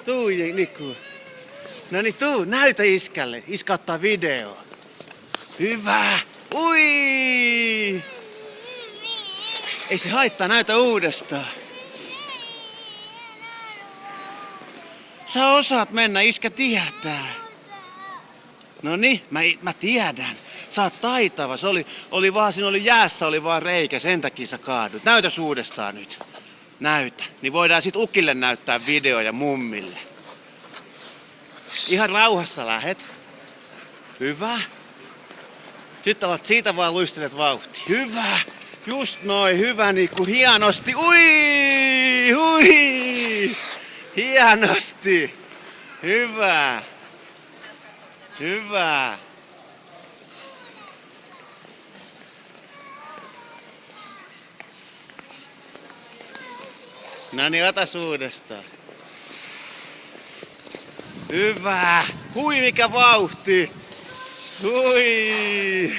Tuu Niku. No niin, tuu, näytä iskälle. Iskä ottaa video. Hyvä. Ui! Ei se haittaa, näytä uudestaan. Sä osaat mennä, iskä tietää. No niin, mä tiedän. Sä oot taitava. Se oli vaan, siinä oli jäässä oli vaan reikä, sen takia sä kaadut. Näytä uudestaan nyt. Näytä. Niin voidaan sit ukille näyttää video ja mummille. Ihan rauhassa lähet. Hyvä. Sitten alat siitä vaan luistelet vauhtia. Hyvä. Just noin, hyvä Niku, hienosti. Ui! Hui! Hienosti. Hyvä. Hyvä. No niin, otas uudestaan. Hyvä. Hui, mikä vauhti. Hui.